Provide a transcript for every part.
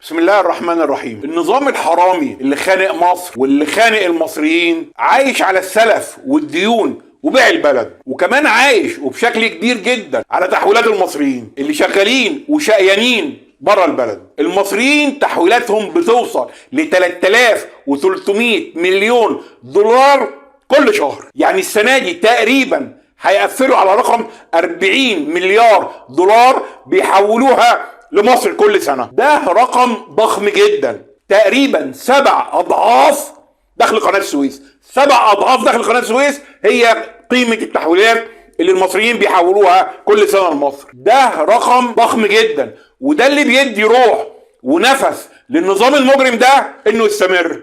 بسم الله الرحمن الرحيم. النظام الحرامي اللي خانق مصر واللي خانق المصريين عايش على السلف والديون وبيع البلد، وكمان عايش وبشكل كبير جدا على تحويلات المصريين اللي شغالين وشقيانين بره البلد. المصريين تحويلاتهم بتوصل ل 3300 مليون دولار كل شهر، يعني السنه دي تقريبا هيقفلوا على رقم 40 مليار دولار بيحولوها لمصر كل سنه. ده رقم ضخم جدا، تقريبا 7 أضعاف دخل قناه السويس. 7 أضعاف دخل قناه السويس هي قيمه التحويلات اللي المصريين بيحولوها كل سنه لمصر. ده رقم ضخم جدا، وده اللي بيدي روح ونفس للنظام المجرم ده انه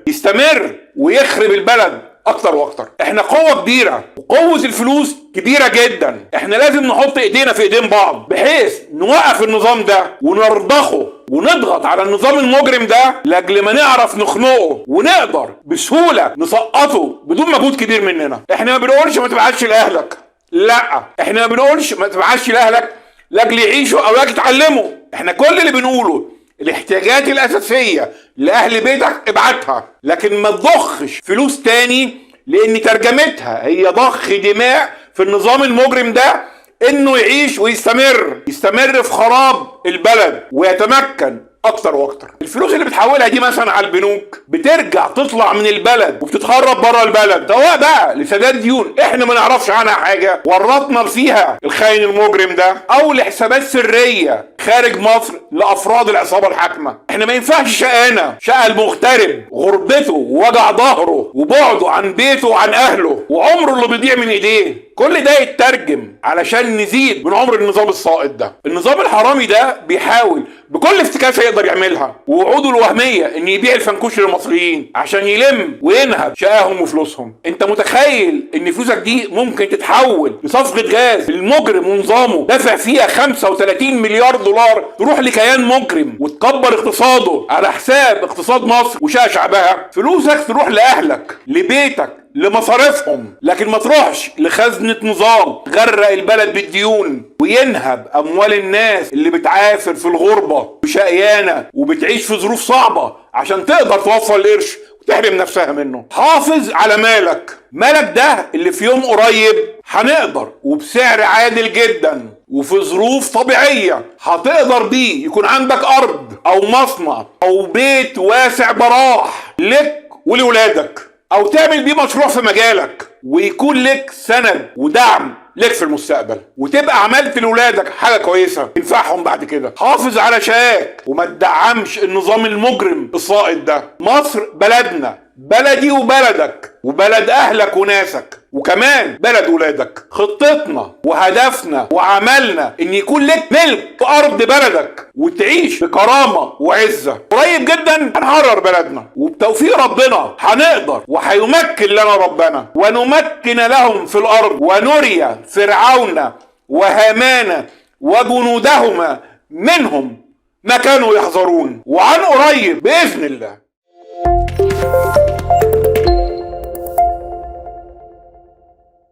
يستمر ويخرب البلد اكتر واكتر. احنا قوة كبيرة وقوة الفلوس كبيرة جدا، احنا لازم نحط ايدينا في ايدين بعض بحيث نوقف النظام ده ونرضخه ونضغط على النظام المجرم ده لاجل ما نعرف نخنقه ونقدر بسهولة نسقطه بدون مجهود كبير مننا. احنا ما بنقولش ما تبعتش لاهلك، لا، احنا ما بنقولش ما تبعتش لاهلك لاجل يعيشوا او لاجل يتعلموا. احنا كل اللي بنقوله الاحتياجات الاساسيه لاهل بيتك ابعتها، لكن ما تضخش فلوس تاني، لان ترجمتها هي ضخ دماء في النظام المجرم ده انه يعيش ويستمر في خراب البلد ويتمكن اكتر واكتر. الفلوس اللي بتحولها دي مثلا على البنوك بترجع تطلع من البلد وبتتهرب بره البلد، سواء بقى لسداد ديون احنا ما نعرفش عنها حاجه ورطنا فيها الخاين المجرم ده، او لحسابات سريه خارج مصر لافراد العصابه الحاكمه. احنا ما ينفعش شقى المغترب غربته ووجع ظهره وبعده عن بيته وعن اهله وعمره اللي بيضيع من ايديه، كل ده يترجم علشان نزيد من عمر النظام الساقط ده. النظام الحرامي ده بيحاول بكل افتكاسه يقدر يعملها، ووعوده الوهميه ان يبيع الفنكوش للمصريين عشان يلم وينهب شقاهم وفلوسهم. انت متخيل ان فلوسك دي ممكن تتحول لصفقه غاز المجرم ونظامه دافع فيها 35 مليار دولار تروح لكيان مجرم وتكبر اقتصاده على حساب اقتصاد مصر وشقى شعبها؟ فلوسك تروح لاهلك، لبيتك، لمصاريفهم، لكن ما تروحش لخزنة نظام غرق البلد بالديون وينهب اموال الناس اللي بتعافر في الغربة وشقيانة وبتعيش في ظروف صعبة عشان تقدر توصل القرش وتحرم نفسها منه. حافظ على مالك ده اللي في يوم قريب هنقدر وبسعر عادل جدا وفي ظروف طبيعية هتقدر بيه يكون عندك ارض او مصنع او بيت واسع براح لك ولولادك، او تعمل بيه مشروع في مجالك ويكون لك سند ودعم لك في المستقبل، وتبقى عملت لولادك حاجه كويسه تنفعهم بعد كده. حافظ على شقاك وما تدعمش النظام المجرم الساقط ده. مصر بلدنا، بلدي وبلدك وبلد اهلك وناسك وكمان بلد ولادك. خطتنا وهدفنا وعملنا ان يكون لك ملك في ارض بلدك وتعيش بكرامه وعزه. قريب جدا هنحرر بلدنا وبتوفيق ربنا هنقدر وهيمكن لنا ربنا ونمكن لهم في الارض ونري فرعون وهامان وجنودهما منهم ما كانوا يحذرون. وعن قريب باذن الله